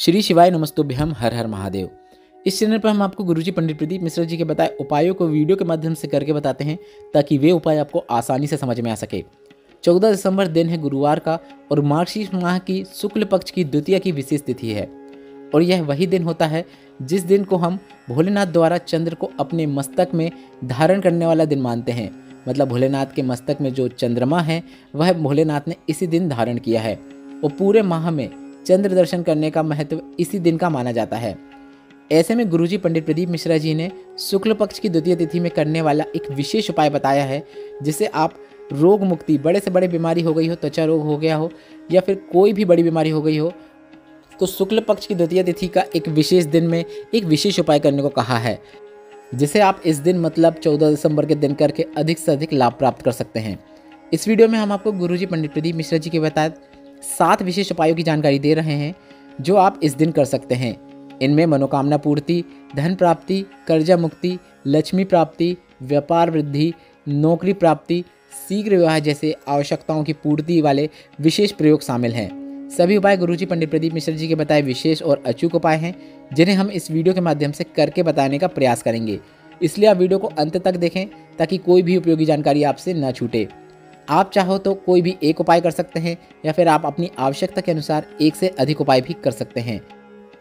श्री शिवाय नमस्तुभ्यम, हर हर महादेव। इस चैनल पर हम आपको गुरुजी पंडित प्रदीप मिश्रा जी के बताए उपायों को वीडियो के माध्यम से करके बताते हैं ताकि वे उपाय आपको आसानी से समझ में आ सके। 14 दिसंबर दिन है गुरुवार का और मार्गशीर्ष माह की शुक्ल पक्ष की द्वितीया की विशेष तिथि है और यह वही दिन होता है जिस दिन को हम भोलेनाथ द्वारा चंद्र को अपने मस्तक में धारण करने वाला दिन मानते हैं। मतलब भोलेनाथ के मस्तक में जो चंद्रमा है वह भोलेनाथ ने इसी दिन धारण किया है और पूरे माह में चंद्र दर्शन करने का महत्व इसी दिन का माना जाता है। ऐसे में गुरुजी पंडित प्रदीप मिश्रा जी ने शुक्ल पक्ष की द्वितीय तिथि में करने वाला एक विशेष उपाय बताया है जिससे आप रोग मुक्ति, बड़े से बड़े बीमारी हो गई हो, त्वचा रोग हो गया हो या फिर कोई भी बड़ी बीमारी हो गई हो, तो शुक्ल पक्ष की द्वितीय तिथि का एक विशेष दिन में एक विशेष उपाय करने को कहा है जिसे आप इस दिन मतलब 14 दिसंबर के दिन करके अधिक से अधिक लाभ प्राप्त कर सकते हैं। इस वीडियो में हम आपको गुरुजी पंडित प्रदीप मिश्रा जी के बताए 7 विशेष उपायों की जानकारी दे रहे हैं जो आप इस दिन कर सकते हैं। इनमें मनोकामना पूर्ति, धन प्राप्ति, कर्जा मुक्ति, लक्ष्मी प्राप्ति, व्यापार वृद्धि, नौकरी प्राप्ति, शीघ्र विवाह जैसे आवश्यकताओं की पूर्ति वाले विशेष प्रयोग शामिल हैं। सभी उपाय गुरुजी पंडित प्रदीप मिश्रा जी के बताए विशेष और अचूक उपाय हैं जिन्हें हम इस वीडियो के माध्यम से करके बताने का प्रयास करेंगे। इसलिए आप वीडियो को अंत तक देखें ताकि कोई भी उपयोगी जानकारी आपसे न छूटे। आप चाहो तो कोई भी एक उपाय कर सकते हैं या फिर आप अपनी आवश्यकता के अनुसार एक से अधिक उपाय भी कर सकते हैं।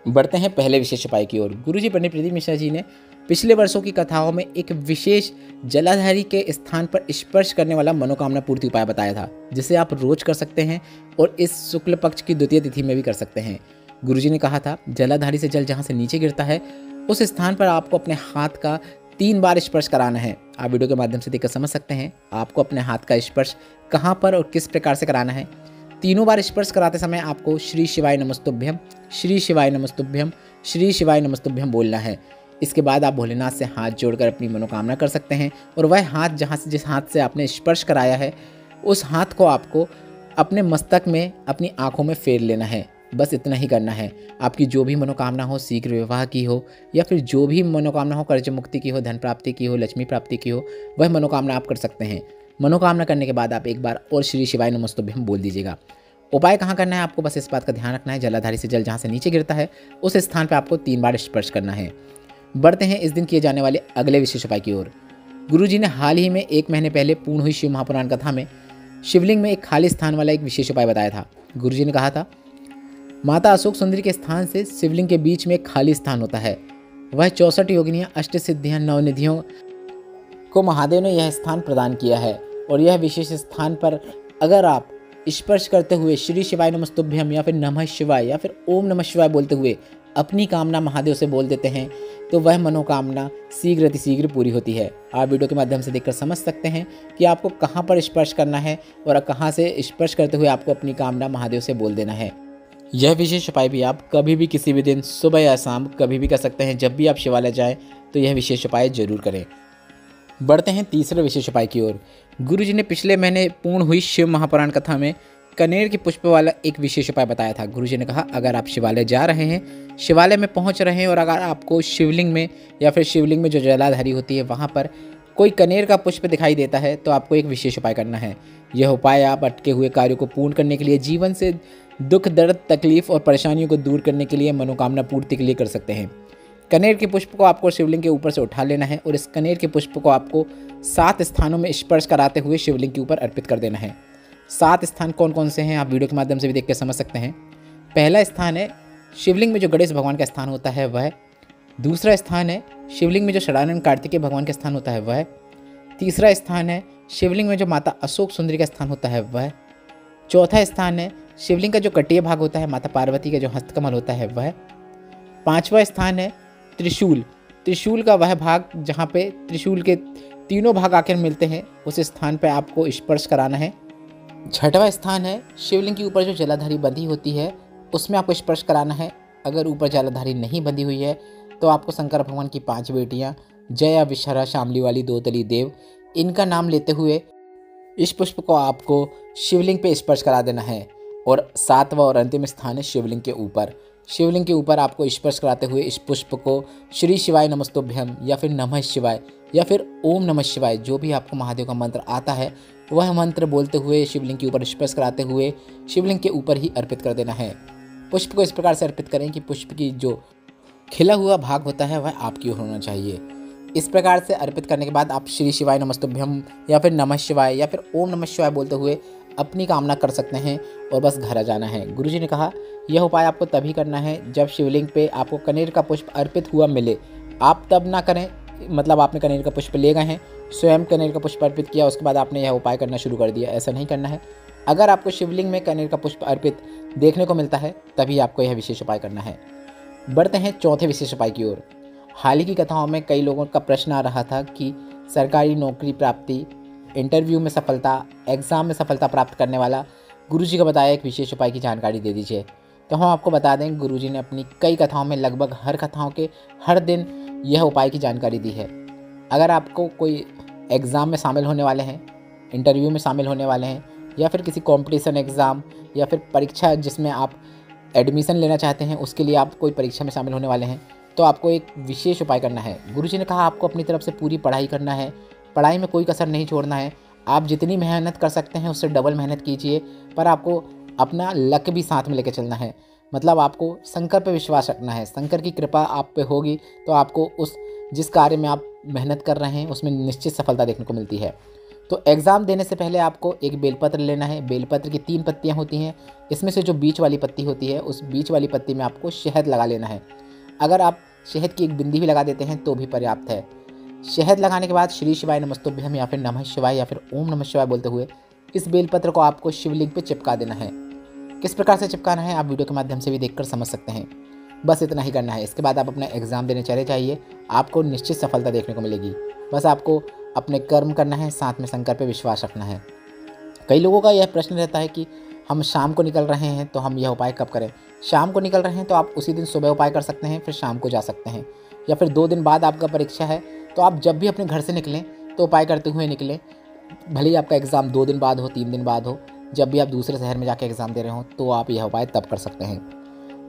बढ़ते हैं पहले विशेष उपाय की ओर। गुरुजी पंडित प्रदीप मिश्रा जी ने पिछले वर्षों की कथाओं में एक विशेष जलाधारी के स्थान पर स्पर्श करने वाला मनोकामना पूर्ति उपाय बताया था जिसे आप रोज कर सकते हैं और इस शुक्ल पक्ष की द्वितीय तिथि में भी कर सकते हैं। गुरुजी ने कहा था जलाधारी से जल जहाँ से नीचे गिरता है उस स्थान पर आपको अपने हाथ का 3 बार स्पर्श कराना है। आप वीडियो के माध्यम से देखकर समझ सकते हैं आपको अपने हाथ का स्पर्श कहाँ पर और किस प्रकार से कराना है। तीनों बार स्पर्श कराते समय आपको श्री शिवाय नमस्तुभ्यम, श्री शिवाय नमस्तुभ्यम, श्री शिवाय नमस्तुभ्यम बोलना है। इसके बाद आप भोलेनाथ से हाथ जोड़कर अपनी मनोकामना कर सकते हैं और वह हाथ जिस हाथ से आपने स्पर्श कराया है उस हाथ को आपको अपने मस्तक में, अपनी आंखों में फेर लेना है। बस इतना ही करना है। आपकी जो भी मनोकामना हो, शीघ्र विवाह की हो या फिर जो भी मनोकामना हो, कर्ज मुक्ति की हो, धन प्राप्ति की हो, लक्ष्मी प्राप्ति की हो, वह मनोकामना आप कर सकते हैं। मनोकामना करने के बाद आप एक बार और श्री शिवाय नमस्तुभ्यम बोल दीजिएगा। उपाय कहाँ करना है आपको बस इस बात का ध्यान रखना है, जलाधारी से जल जहाँ से नीचे गिरता है उस स्थान पर आपको 3 बार स्पर्श करना है। बढ़ते हैं इस दिन किए जाने वाले अगले विशेष उपाय की ओर। गुरुजी ने हाल ही में 1 महीने पहले पूर्ण हुई शिव महापुराण कथा में शिवलिंग में एक खाली स्थान वाला एक विशेष उपाय बताया था। गुरुजी ने कहा था माता अशोक सुंदरी के स्थान से शिवलिंग के बीच में एक खाली स्थान होता है। वह 64 योगिनियाँ, अष्ट सिद्धियाँ, 9 निधियों को महादेव ने यह स्थान प्रदान किया है और यह विशेष स्थान पर अगर आप स्पर्श करते हुए श्री शिवाय नमस्तुभ्यम या फिर नमः शिवाय या फिर ओम नमः शिवाय बोलते हुए अपनी कामना महादेव से बोल देते हैं तो वह मनोकामना शीघ्र अतिशीघ्र पूरी होती है। आप वीडियो के माध्यम से देखकर समझ सकते हैं कि आपको कहां पर स्पर्श करना है और कहां से स्पर्श करते हुए आपको अपनी कामना महादेव से बोल देना है। यह विशेष उपाय भी आप कभी भी किसी भी दिन सुबह या शाम कभी भी कर सकते हैं। जब भी आप शिवालय जाएँ तो यह विशेष उपाय जरूर करें। बढ़ते हैं तीसरे विशेष उपाय की ओर। गुरुजी ने पिछले महीने पूर्ण हुई शिव महापुराण कथा में कनेर के पुष्प वाला एक विशेष उपाय बताया था। गुरुजी ने कहा अगर आप शिवालय जा रहे हैं, शिवालय में पहुंच रहे हैं और अगर आपको शिवलिंग में या फिर शिवलिंग में जो जलाधारी होती है वहां पर कोई कनेर का पुष्प दिखाई देता है तो आपको एक विशेष उपाय करना है। यह उपाय आप अटके हुए कार्यों को पूर्ण करने के लिए, जीवन से दुख, दर्द, तकलीफ और परेशानियों को दूर करने के लिए, मनोकामना पूर्ति के लिए कर सकते हैं। कनेर के पुष्प को आपको शिवलिंग के ऊपर से उठा लेना है और इस कनेर के पुष्प को आपको 7 स्थानों में स्पर्श कराते हुए शिवलिंग के ऊपर अर्पित कर देना है। 7 स्थान कौन कौन से हैं आप वीडियो के माध्यम से भी देख कर समझ सकते हैं। पहला स्थान है शिवलिंग में जो गणेश भगवान का स्थान होता है वह। दूसरा स्थान है शिवलिंग में जो षडानंद कार्तिकेय भगवान का स्थान होता है वह। तीसरा स्थान है शिवलिंग में जो माता अशोक सुंदरी का स्थान होता है वह। चौथा स्थान है शिवलिंग का जो कटीय भाग होता है, माता पार्वती का जो हस्तकमल होता है वह। 5वां स्थान है त्रिशूल, त्रिशूल का वह भाग जहाँ पे त्रिशूल के तीनों भाग आकर मिलते हैं उस स्थान पे आपको स्पर्श कराना है। 6वां स्थान है शिवलिंग के ऊपर जो जलाधारी बंधी होती है उसमें आपको स्पर्श कराना है। अगर ऊपर जलाधारी नहीं बंधी हुई है तो आपको शंकर भगवान की 5 बेटियाँ जया, विषहरा, शामली वाली, 2 तली देव, इनका नाम लेते हुए इस पुष्प को आपको शिवलिंग पे स्पर्श करा देना है। और 7वां और अंतिम स्थान है शिवलिंग के ऊपर। शिवलिंग के ऊपर आपको स्पर्श कराते हुए इस पुष्प को श्री शिवाय नमस्तुभ्यम या फिर नमः शिवाय या फिर ओम नमः शिवाय, जो भी आपको महादेव का मंत्र आता है वह मंत्र बोलते हुए शिवलिंग के ऊपर स्पर्श कराते हुए शिवलिंग के ऊपर ही अर्पित कर देना है। पुष्प को इस प्रकार से अर्पित करें कि पुष्प की जो खिला हुआ भाग होता है वह आपकी ओर होना चाहिए। इस प्रकार से अर्पित करने के बाद आप श्री शिवाय नमस्तुभ्यम या फिर नमः शिवाय या फिर ओम नमः शिवाय बोलते हुए अपनी कामना कर सकते हैं और बस घर आ जाना है। गुरुजी ने कहा यह उपाय आपको तभी करना है जब शिवलिंग पे आपको कनेर का पुष्प अर्पित हुआ मिले। आप तब ना करें, मतलब आपने कनेर का पुष्प ले गए हैं, स्वयं कनेर का पुष्प अर्पित किया, उसके बाद आपने यह उपाय करना शुरू कर दिया, ऐसा नहीं करना है। अगर आपको शिवलिंग में कनेर का पुष्प अर्पित देखने को मिलता है तभी आपको यह विशेष उपाय करना है। बढ़ते हैं चौथे विशेष उपाय की ओर। हाल ही की कथाओं में कई लोगों का प्रश्न आ रहा था कि सरकारी नौकरी प्राप्ति, इंटरव्यू में सफलता, एग्ज़ाम में सफलता प्राप्त करने वाला गुरुजी का बताया एक विशेष उपाय की जानकारी दे दीजिए। तो हम आपको बता दें, गुरुजी ने अपनी कई कथाओं में लगभग हर कथाओं के हर दिन यह उपाय की जानकारी दी है। अगर आपको कोई एग्ज़ाम में शामिल होने वाले हैं, इंटरव्यू में शामिल होने वाले हैं, या फिर किसी कॉम्पिटिशन एग्ज़ाम या फिर परीक्षा जिसमें आप एडमिशन लेना चाहते हैं, उसके लिए आप कोई परीक्षा में शामिल होने वाले हैं, तो आपको एक विशेष उपाय करना है। गुरुजी ने कहा आपको अपनी तरफ से पूरी पढ़ाई करना है, पढ़ाई में कोई कसर नहीं छोड़ना है। आप जितनी मेहनत कर सकते हैं उससे डबल मेहनत कीजिए, पर आपको अपना लक भी साथ में लेकर चलना है। मतलब आपको शंकर पर विश्वास रखना है। शंकर की कृपा आप पे होगी तो आपको उस जिस कार्य में आप मेहनत कर रहे हैं उसमें निश्चित सफलता देखने को मिलती है। तो एग्ज़ाम देने से पहले आपको एक बेलपत्र लेना है। बेलपत्र की 3 पत्तियाँ होती हैं, इसमें से जो बीच वाली पत्ती होती है उस बीच वाली पत्ती में आपको शहद लगा लेना है। अगर आप शहद की एक बिंदी भी लगा देते हैं तो भी पर्याप्त है। शहद लगाने के बाद श्री शिवाय नमस्तुभ्यम या फिर नमः शिवाय या फिर ओम नमः शिवाय बोलते हुए इस बेलपत्र को आपको शिवलिंग पे चिपका देना है। किस प्रकार से चिपकाना है आप वीडियो के माध्यम से भी देखकर समझ सकते हैं। बस इतना ही करना है। इसके बाद आप अपना एग्ज़ाम देने चले जाइए, आपको निश्चित सफलता देखने को मिलेगी। बस आपको अपने कर्म करना है, साथ में शंकर पे विश्वास रखना है। कई लोगों का यह प्रश्न रहता है कि हम शाम को निकल रहे हैं तो हम यह उपाय कब करें। शाम को निकल रहे हैं तो आप उसी दिन सुबह उपाय कर सकते हैं, फिर शाम को जा सकते हैं, या फिर 2 दिन बाद आपका परीक्षा है तो आप जब भी अपने घर से निकलें तो उपाय करते हुए निकलें। भले ही आपका एग्ज़ाम 2 दिन बाद हो, 3 दिन बाद हो, जब भी आप दूसरे शहर में जाकर एग्ज़ाम दे रहे हो तो आप यह उपाय तब कर सकते हैं।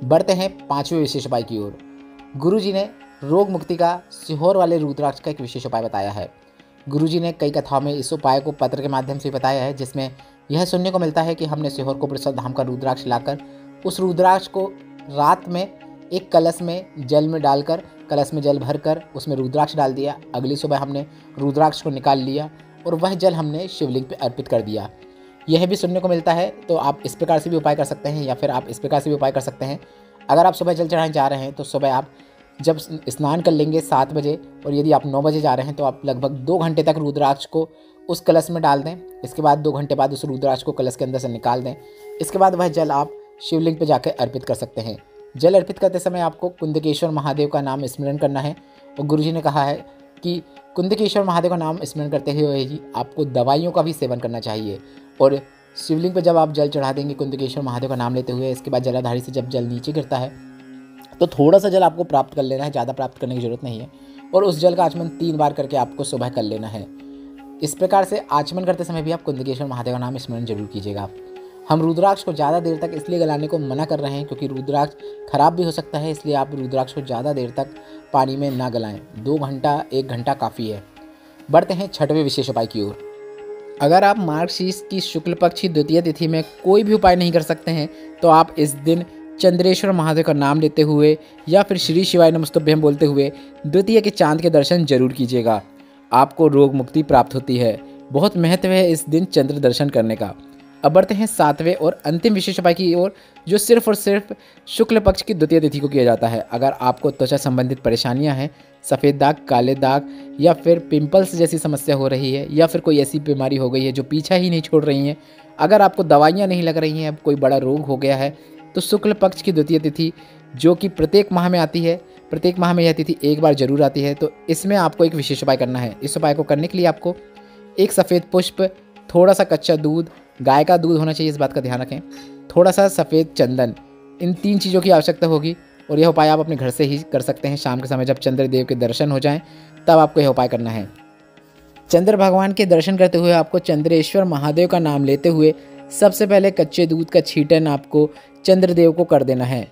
बढ़ते हैं 5वें विशेष उपाय की ओर। गुरुजी ने रोग मुक्ति का सीहोर वाले रुद्राक्ष का एक विशेष उपाय बताया है। गुरुजी ने कई कथाओं में इस उपाय को पत्र के माध्यम से बताया है, जिसमें यह सुनने को मिलता है कि हमने सीहोर को धाम का रुद्राक्ष लाकर उस रुद्राक्ष को रात में एक कलश में जल में डालकर, कलश में जल भरकर उसमें रुद्राक्ष डाल दिया। अगली सुबह हमने रुद्राक्ष को निकाल लिया और वह जल हमने शिवलिंग पे अर्पित कर दिया। यह भी सुनने को मिलता है। तो आप इस प्रकार से भी उपाय कर सकते हैं, या फिर आप इस प्रकार से भी उपाय कर सकते हैं। अगर आप सुबह जल चढ़ाने जा रहे हैं तो सुबह आप जब स्नान कर लेंगे 7 बजे, और यदि आप 9 बजे जा रहे हैं तो आप लगभग 2 घंटे तक रुद्राक्ष को उस कलश में डाल दें। इसके बाद 2 घंटे बाद उस रुद्राक्ष को कलश के अंदर से निकाल दें। इसके बाद वह जल आप शिवलिंग पर जाकर अर्पित कर सकते हैं। जल अर्पित करते समय आपको कुंदकेश्वर महादेव का नाम स्मरण करना है। और गुरुजी ने कहा है कि कुंदकेश्वर महादेव का नाम स्मरण करते हुए ही आपको दवाइयों का भी सेवन करना चाहिए। और शिवलिंग पर जब आप जल चढ़ा देंगे कुंदकेश्वर महादेव का नाम लेते हुए, इसके बाद जलाधारी से जब जल नीचे गिरता है तो थोड़ा सा जल आपको प्राप्त कर लेना है, ज़्यादा प्राप्त करने की जरूरत नहीं है। और उस जल का आचमन 3 बार करके आपको सुबह कर लेना है। इस प्रकार से आचमन करते समय भी आप कुंदकेश्वर महादेव का नाम स्मरण जरूर कीजिएगा। हम रुद्राक्ष को ज़्यादा देर तक इसलिए गलाने को मना कर रहे हैं क्योंकि रुद्राक्ष खराब भी हो सकता है, इसलिए आप रुद्राक्ष को ज़्यादा देर तक पानी में ना गलाएं। 2 घंटा 1 घंटा काफ़ी है। बढ़ते हैं 6वें विशेष उपाय की ओर। अगर आप मार्गशीर्ष की शुक्ल पक्ष की द्वितीय तिथि में कोई भी उपाय नहीं कर सकते हैं तो आप इस दिन चंद्रेश्वर महादेव का नाम लेते हुए या फिर श्री शिवाय नमस्तुभ्यम बोलते हुए द्वितीय के चांद के दर्शन जरूर कीजिएगा। आपको रोग मुक्ति प्राप्त होती है। बहुत महत्व है इस दिन चंद्र दर्शन करने का। अब बढ़ते हैं 7वें और अंतिम विशेष उपाय की ओर, जो सिर्फ और सिर्फ शुक्ल पक्ष की द्वितीय तिथि को किया जाता है। अगर आपको त्वचा संबंधित परेशानियां हैं, सफ़ेद दाग, काले दाग या फिर पिंपल्स जैसी समस्या हो रही है, या फिर कोई ऐसी बीमारी हो गई है जो पीछा ही नहीं छोड़ रही हैं, अगर आपको दवाइयाँ नहीं लग रही हैं, अब कोई बड़ा रोग हो गया है, तो शुक्ल पक्ष की द्वितीय तिथि जो कि प्रत्येक माह में आती है, प्रत्येक माह में यह तिथि एक बार जरूर आती है, तो इसमें आपको एक विशेष उपाय करना है। इस उपाय को करने के लिए आपको एक सफ़ेद पुष्प, थोड़ा सा कच्चा दूध, गाय का दूध होना चाहिए, इस बात का ध्यान रखें, थोड़ा सा सफ़ेद चंदन, इन 3 चीज़ों की आवश्यकता होगी। और यह उपाय आप अपने घर से ही कर सकते हैं। शाम के समय जब चंद्रदेव के दर्शन हो जाएं तब आपको यह उपाय करना है। चंद्र भगवान के दर्शन करते हुए आपको चंद्रेश्वर महादेव का नाम लेते हुए सबसे पहले कच्चे दूध का छींटन आपको चंद्रदेव को कर देना है।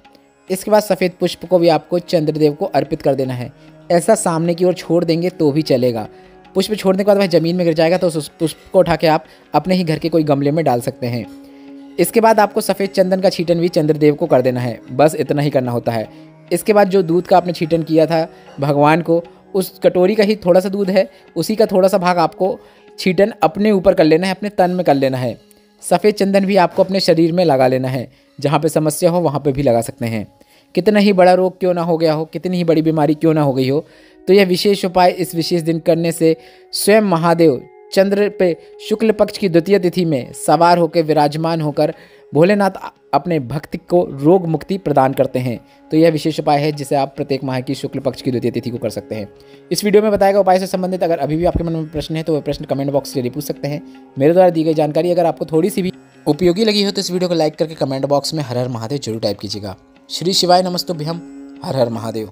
इसके बाद सफ़ेद पुष्प को भी आपको चंद्रदेव को अर्पित कर देना है। ऐसा सामने की ओर छोड़ देंगे तो भी चलेगा। पुष्प छोड़ने के बाद वह ज़मीन में गिर जाएगा तो उस पुष्प को उठा के आप अपने ही घर के कोई गमले में डाल सकते हैं। इसके बाद आपको सफ़ेद चंदन का छीटन भी चंद्रदेव को कर देना है, बस इतना ही करना होता है। इसके बाद जो दूध का आपने छीटन किया था भगवान को, उस कटोरी का ही थोड़ा सा दूध है, उसी का थोड़ा सा भाग आपको छीटन अपने ऊपर कर लेना है, अपने तन में कर लेना है। सफ़ेद चंदन भी आपको अपने शरीर में लगा लेना है, जहाँ पे समस्या हो वहाँ पे भी लगा सकते हैं। कितना ही बड़ा रोग क्यों ना हो गया हो, कितनी ही बड़ी बीमारी क्यों ना हो गई हो, तो यह विशेष उपाय इस विशेष दिन करने से स्वयं महादेव चंद्र पे शुक्ल पक्ष की द्वितीय तिथि में सवार होकर विराजमान होकर भोलेनाथ अपने भक्त को रोग मुक्ति प्रदान करते हैं। तो यह विशेष उपाय है जिसे आप प्रत्येक माह की शुक्ल पक्ष की द्वितीय तिथि को कर सकते हैं। इस वीडियो में बताए गए उपाय से संबंधित अगर अभी भी आपके मन में प्रश्न है तो वह प्रश्न कमेंट बॉक्स के जरिए पूछ सकते हैं। मेरे द्वारा दी गई जानकारी अगर आपको थोड़ी सी भी उपयोगी लगी हो तो इस वीडियो को लाइक करके कमेंट बॉक्स में हर हर महादेव जरूर टाइप कीजिएगा। श्री शिवाय नमस्तुभ्यम। हर हर महादेव।